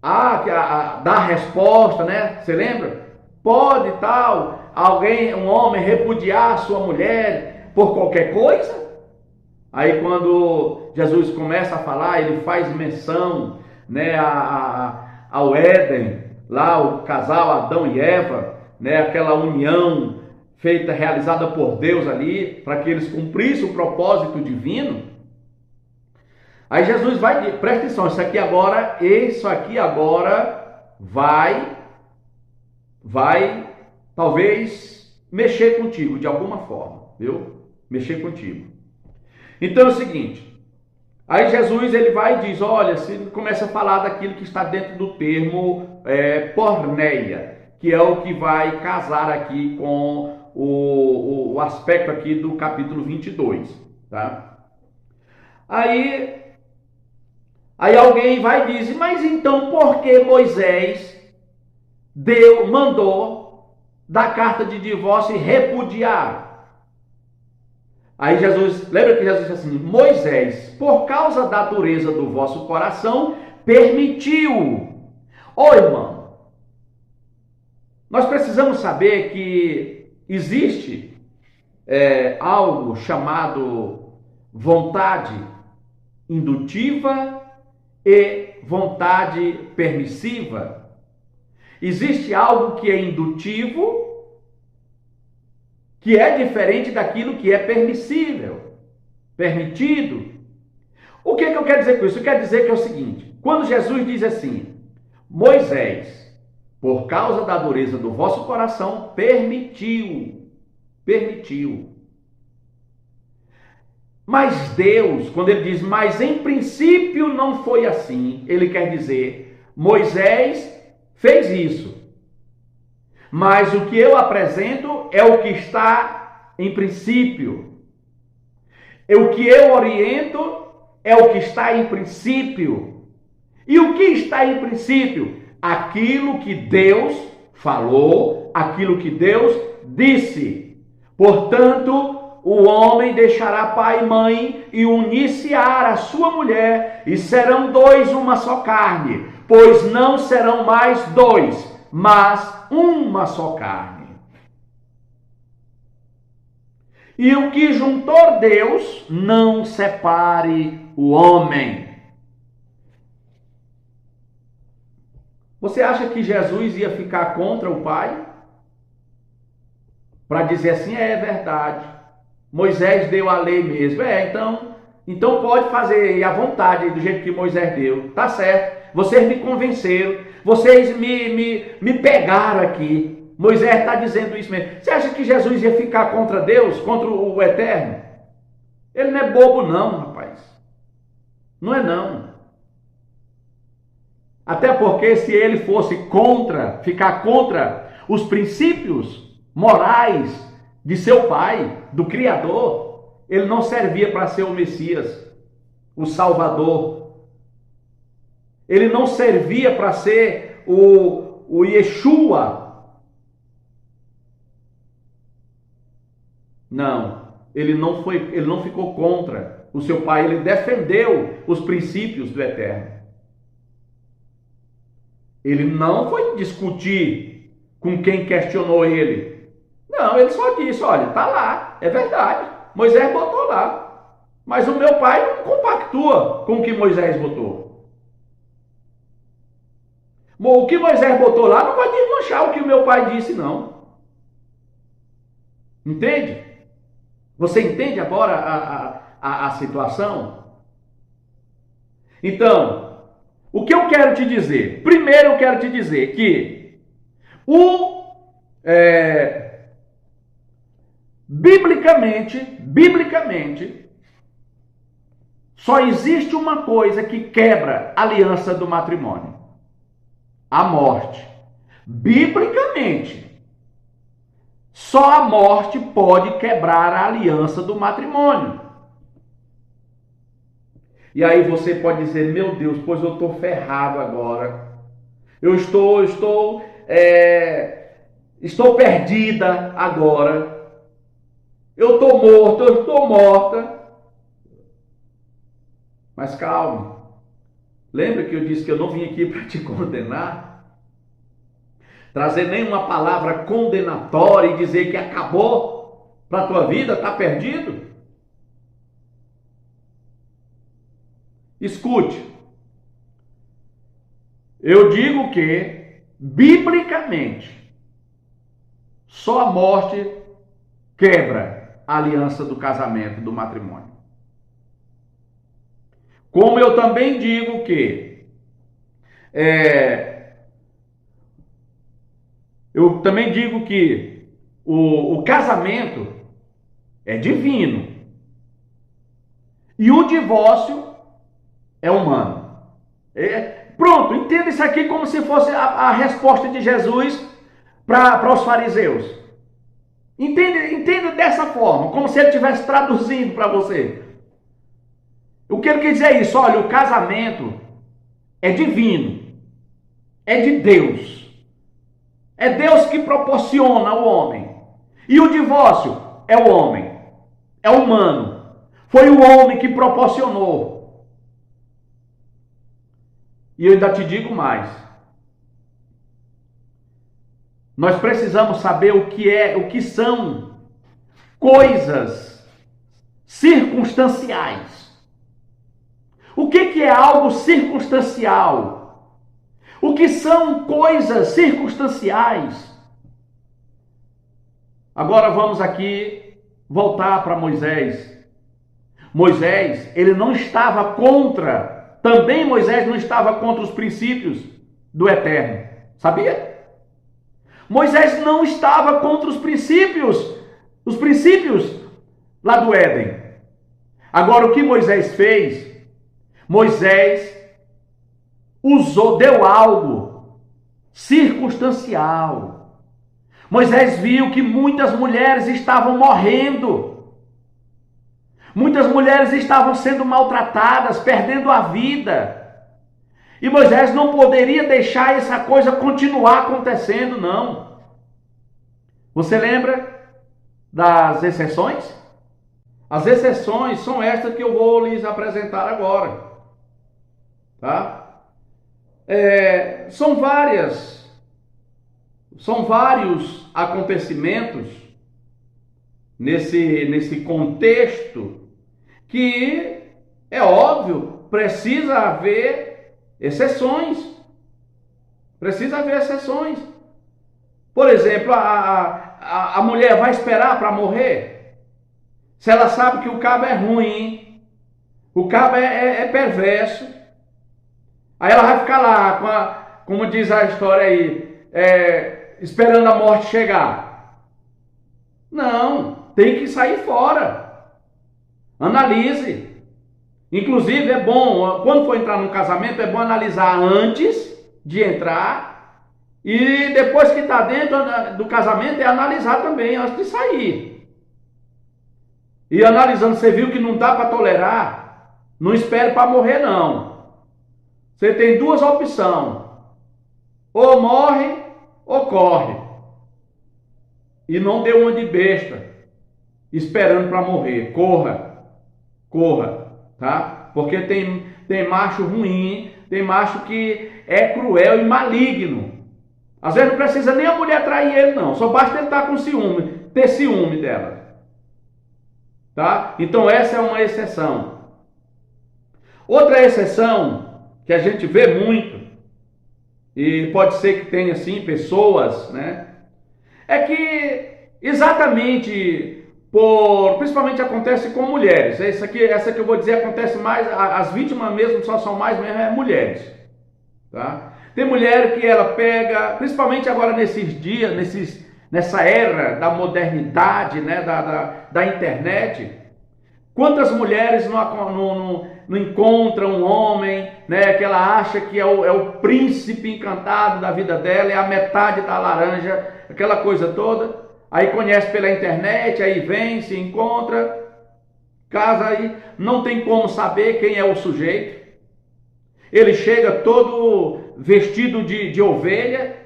dar resposta, né? Você lembra? Pode tal, um homem repudiar sua mulher por qualquer coisa? Aí quando Jesus começa a falar, ele faz menção, né, ao Éden, lá o casal Adão e Eva, né, aquela união feita, realizada por Deus ali, para que eles cumprissem o propósito divino. Aí Jesus vai, presta atenção, isso aqui agora vai talvez mexer contigo de alguma forma, viu? Mexer contigo. Então é o seguinte, aí Jesus ele vai e diz, olha, se começa a falar daquilo que está dentro do termo porneia, que é o que vai casar aqui com o aspecto aqui do capítulo 22, tá? Aí alguém vai e diz, mas então por que Moisés mandou dar carta de divórcio e repudiar? Aí Jesus, lembra que Jesus disse assim, Moisés, por causa da dureza do vosso coração, permitiu. Ô irmão, nós precisamos saber que existe algo chamado vontade indutiva e vontade permissiva. Existe algo que é indutivo, que é diferente daquilo que é permissível, permitido. O que eu quero dizer com isso? Eu quero dizer que é o seguinte, quando Jesus diz assim, Moisés, por causa da dureza do vosso coração, permitiu. Mas Deus, quando ele diz, mas em princípio não foi assim, ele quer dizer, Moisés fez isso. Mas o que eu apresento é o que está em princípio. O que eu oriento é o que está em princípio. E o que está em princípio? Aquilo que Deus falou, aquilo que Deus disse. Portanto, o homem deixará pai e mãe e unir-se-á a sua mulher, e serão dois uma só carne, pois não serão mais dois, mas uma só carne. E o que juntou Deus, não separe o homem. Você acha que Jesus ia ficar contra o Pai? Para dizer assim, é verdade. Moisés deu a lei mesmo. Então pode fazer à vontade, do jeito que Moisés deu. Tá certo. Vocês me convenceram. Vocês me pegaram aqui. Moisés está dizendo isso mesmo. Você acha que Jesus ia ficar contra Deus? Contra o Eterno? Ele não é bobo não, rapaz. Não é não. Até porque se ele fosse ficar contra os princípios morais de seu pai, do Criador, ele não servia para ser o Messias, o Salvador. Ele não servia para ser o Yeshua. Não, ele não ficou contra o seu pai, ele defendeu os princípios do Eterno. Ele não foi discutir com quem questionou ele. Não, ele só disse, olha, tá lá, é verdade. Moisés botou lá. Mas o meu pai não compactua com o que Moisés botou. O que Moisés botou lá não vai desmanchar o que o meu pai disse, não. Entende? Você entende agora a situação? Então, o que eu quero te dizer? Primeiro eu quero te dizer que biblicamente, só existe uma coisa que quebra a aliança do matrimônio: a morte. Biblicamente, só a morte pode quebrar a aliança do matrimônio. E aí você pode dizer, meu Deus, pois eu estou ferrado agora. Eu estou perdida agora. Eu estou morto, eu estou morta. Mas calma. Lembra que eu disse que eu não vim aqui para te condenar? Trazer nenhuma palavra condenatória e dizer que acabou para a tua vida, está perdido? Escute, eu digo que, biblicamente, Só a morte quebra a aliança do casamento, do matrimônio. Como eu também digo que o casamento é divino e o divórcio é humano. Pronto, entenda isso aqui como se fosse a resposta de Jesus para os fariseus. Entenda dessa forma, como se ele estivesse traduzindo para você. O que ele quer dizer é isso: olha, o casamento é divino, é de Deus. É Deus que proporciona ao homem. E o divórcio é o homem, é humano. Foi o homem que proporcionou. E eu ainda te digo mais. Nós precisamos saber o que são coisas circunstanciais. O que é algo circunstancial? O que são coisas circunstanciais? Agora vamos aqui voltar para Moisés. Moisés, ele não estava contra, também Moisés não estava contra os princípios do Eterno. Sabia? Moisés não estava contra os princípios lá do Éden. Agora, o que Moisés fez? Moisés deu algo circunstancial. Moisés viu que muitas mulheres estavam morrendo. Muitas mulheres estavam sendo maltratadas, perdendo a vida. E Moisés não poderia deixar essa coisa continuar acontecendo, não. Você lembra das exceções? As exceções são estas que eu vou lhes apresentar agora. Tá? São vários acontecimentos nesse contexto que, é óbvio, precisa haver exceções. Precisa haver exceções. Por exemplo, a mulher vai esperar para morrer? Se ela sabe que o cabo é ruim, o cabo é perverso, aí ela vai ficar lá, como diz a história aí, esperando a morte chegar. Não, tem que sair fora. Analise. Inclusive é bom, quando for entrar num casamento, é bom analisar antes de entrar e depois que está dentro do casamento é analisar também antes de sair. E analisando, você viu que não dá para tolerar, não espere para morrer não. Você tem duas opções: ou morre ou corre. E não dê uma de besta, esperando para morrer. Corra, tá? Porque tem macho ruim, tem macho que é cruel e maligno. Às vezes não precisa nem a mulher trair ele não, só basta ele estar com ciúme, ter ciúme dela. Tá? Então essa é uma exceção. Outra exceção que a gente vê muito, e pode ser que tenha sim pessoas, né? É que exatamente principalmente acontece com mulheres. Essa que eu vou dizer acontece mais, as vítimas mesmo só são mais mesmo mulheres. Tá? Tem mulher que ela pega, principalmente agora nesses dias, nessa era da modernidade, né, da internet, quantas mulheres não encontram um homem, né, que ela acha que é o príncipe encantado da vida dela, é a metade da laranja, aquela coisa toda, aí conhece pela internet, aí vem, se encontra, casa aí, não tem como saber quem é o sujeito, ele chega todo vestido de ovelha.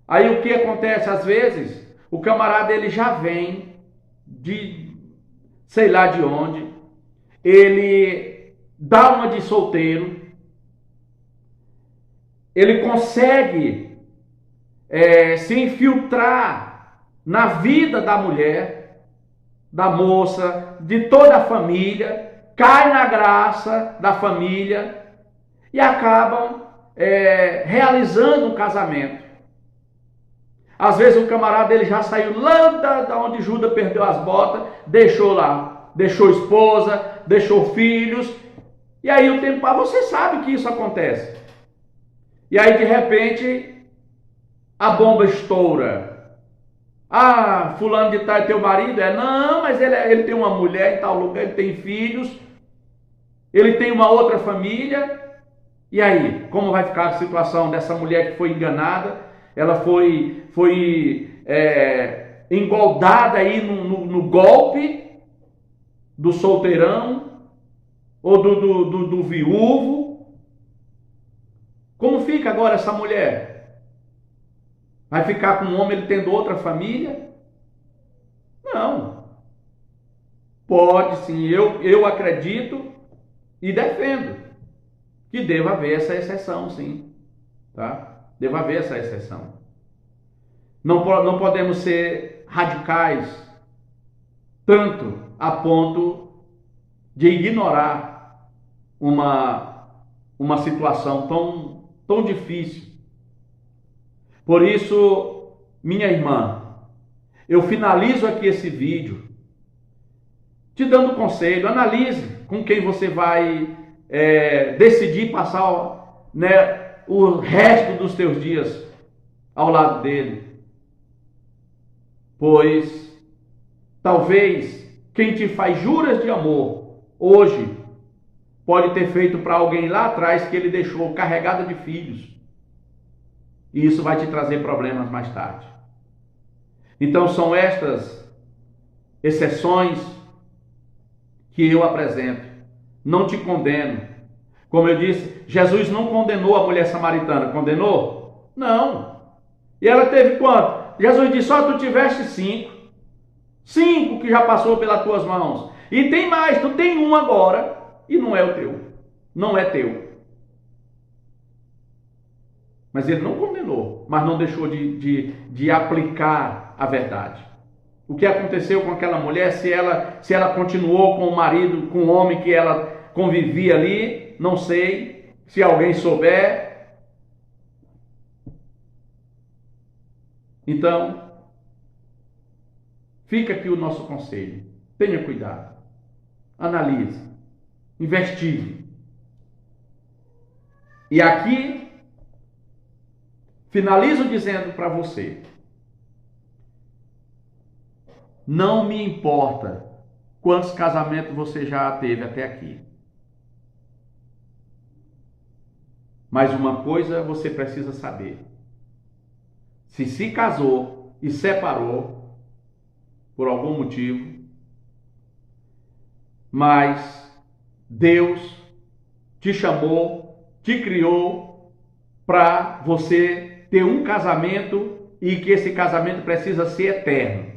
Aí o que acontece às vezes? O camarada ele já vem de sei lá de onde, ele dá uma de solteiro, ele consegue se infiltrar na vida da mulher, da moça, de toda a família, cai na graça da família e acabam realizando um casamento. Às vezes o camarada ele já saiu lá da onde Judas perdeu as botas, deixou lá, deixou esposa, deixou filhos, e aí o tempo passa, você sabe que isso acontece. E aí de repente a bomba estoura. Ah, fulano de tal é teu marido? Não, mas ele tem uma mulher em tal lugar, ele tem filhos, ele tem uma outra família. E aí, como vai ficar a situação dessa mulher que foi enganada? Ela foi engoldada aí no golpe do solteirão ou do viúvo. Como fica agora essa mulher? Vai ficar com um homem ele tendo outra família? Não. Pode sim, eu acredito e defendo que deva haver essa exceção, sim. Tá? Deva haver essa exceção. Não podemos ser radicais tanto a ponto de ignorar uma situação tão difícil. Por isso, minha irmã, eu finalizo aqui esse vídeo te dando conselho. Analise com quem você vai decidir passar, né, o resto dos teus dias ao lado dele. Pois talvez quem te faz juras de amor hoje pode ter feito para alguém lá atrás que ele deixou carregada de filhos. E isso vai te trazer problemas mais tarde. Então são estas exceções que eu apresento. Não te condeno. Como eu disse, Jesus não condenou a mulher samaritana. Condenou? Não. E ela teve quanto? Jesus disse, só tu tiveste 5. 5 que já passou pelas tuas mãos. E tem mais, tu tem um agora e não é o teu. Não é teu. Mas ele não condenou, mas não deixou de aplicar a verdade. O que aconteceu com aquela mulher, se ela continuou com o marido, com o homem que ela convivia ali, não sei, se alguém souber. Então, fica aqui o nosso conselho. Tenha cuidado. Analise. Investigue. E aqui, finalizo dizendo para você, não me importa quantos casamentos você já teve até aqui. Mas uma coisa você precisa saber. Se casou e separou por algum motivo, mas Deus te chamou, te criou para você ter um casamento e que esse casamento precisa ser eterno.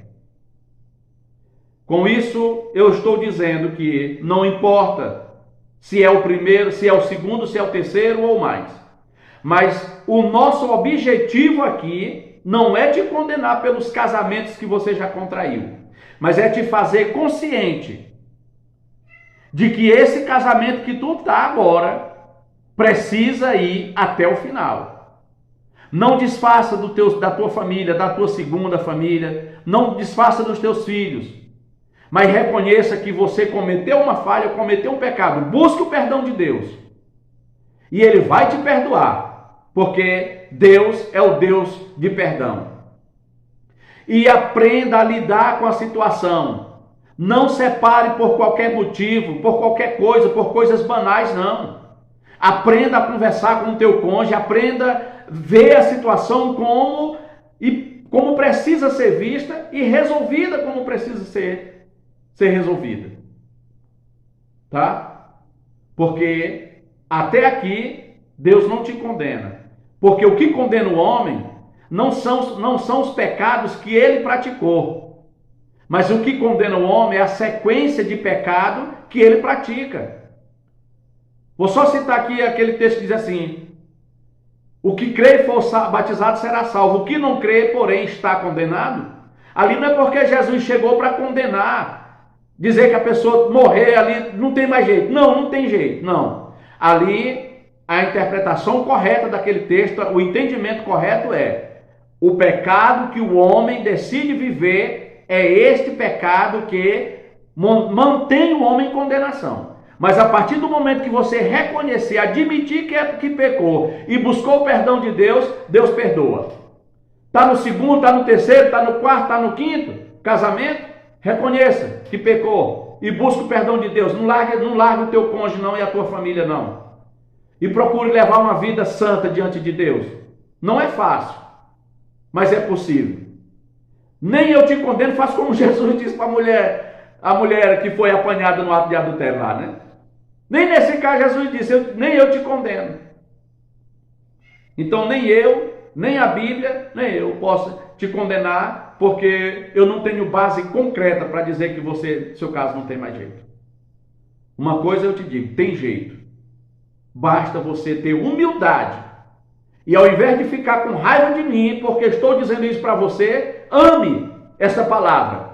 Com isso, eu estou dizendo que não importa se é o primeiro, se é o segundo, se é o terceiro ou mais. Mas o nosso objetivo aqui não é te condenar pelos casamentos que você já contraiu, mas é te fazer consciente de que esse casamento que tu está agora precisa ir até o final. Não desfaça da tua família, da tua segunda família, não desfaça dos teus filhos. Mas reconheça que você cometeu uma falha, cometeu um pecado. Busque o perdão de Deus. E Ele vai te perdoar. Porque Deus é o Deus de perdão. E aprenda a lidar com a situação. Não separe por qualquer motivo, por qualquer coisa, por coisas banais, não. Aprenda a conversar com o teu cônjuge. Aprenda a ver a situação como precisa ser vista e resolvida como precisa ser resolvida, tá? Porque até aqui Deus não te condena, porque o que condena o homem não são os pecados que ele praticou, mas o que condena o homem é a sequência de pecado que ele pratica. Vou só citar aqui aquele texto que diz assim: o que crê e for batizado será salvo, o que não crê, porém, está condenado. Ali não é porque Jesus chegou para condenar, dizer que a pessoa morrer ali não tem mais jeito. Não tem jeito, não. Ali a interpretação correta daquele texto, o entendimento correto é: O pecado que o homem decide viver é este pecado que mantém o homem em condenação. Mas a partir do momento que você reconhecer, admitir que pecou e buscou o perdão de Deus, Deus perdoa. Está no segundo, está no terceiro, está no quarto, está no quinto casamento, reconheça que pecou e busque o perdão de Deus. Não largue o teu cônjuge não e a tua família não. E procure levar uma vida santa diante de Deus. Não é fácil, mas é possível. Nem eu te condeno, faça como Jesus disse para a mulher que foi apanhada no ato de adultério lá, né? Nem nesse caso Jesus disse, nem eu te condeno. Então nem eu, nem a Bíblia, nem eu posso te condenar, porque eu não tenho base concreta para dizer que seu caso não tem mais jeito. Uma coisa eu te digo, tem jeito. Basta você ter humildade. E ao invés de ficar com raiva de mim, porque estou dizendo isso para você, ame essa palavra.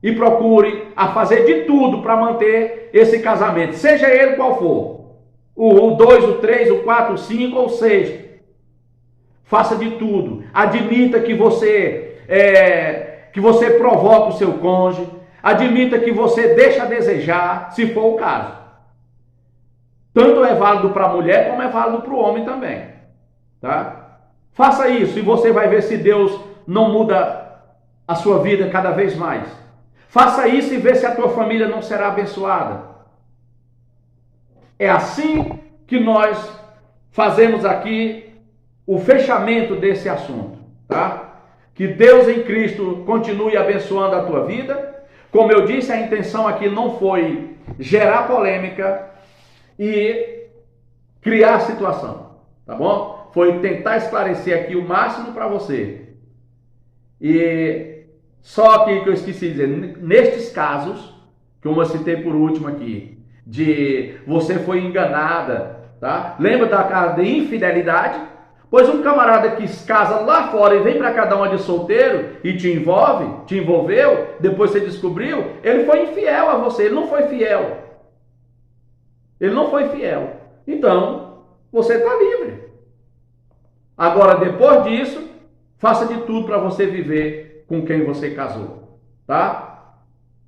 E procure a fazer de tudo para manter esse casamento, seja ele qual for. O 2, o 3, o 4, o 5 ou o 6. Faça de tudo. Admita que você provoca o seu cônjuge. Admita que você deixa a desejar, se for o caso. Tanto é válido para a mulher como é válido para o homem também. Tá? Faça isso e você vai ver se Deus não muda a sua vida cada vez mais. Faça isso e vê se a tua família não será abençoada. É assim que nós fazemos aqui o fechamento desse assunto, tá? Que Deus em Cristo continue abençoando a tua vida. Como eu disse, a intenção aqui não foi gerar polêmica e criar situação, tá bom? Foi tentar esclarecer aqui o máximo para você. E só que eu esqueci de dizer, nestes casos, como eu citei por último aqui, de você foi enganada, tá? Lembra da casa de infidelidade? Pois um camarada que se casa lá fora e vem para cá dar uma de solteiro e te envolveu, depois você descobriu, ele foi infiel a você, ele não foi fiel. Ele não foi fiel. Então, você está livre. Agora, depois disso, faça de tudo para você viver com quem você casou, tá?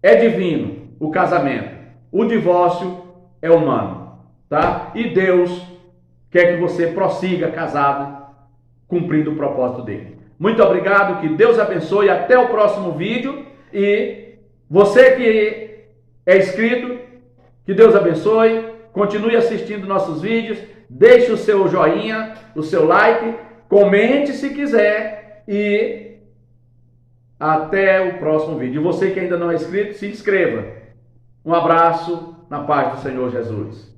É divino o casamento. O divórcio é humano, tá? E Deus quer que você prossiga casado, cumprindo o propósito dele. Muito obrigado, que Deus abençoe, até o próximo vídeo. E você que é inscrito, que Deus abençoe, continue assistindo nossos vídeos, deixe o seu joinha, o seu like, comente se quiser e até o próximo vídeo. E você que ainda não é inscrito, se inscreva. Um abraço na paz do Senhor Jesus.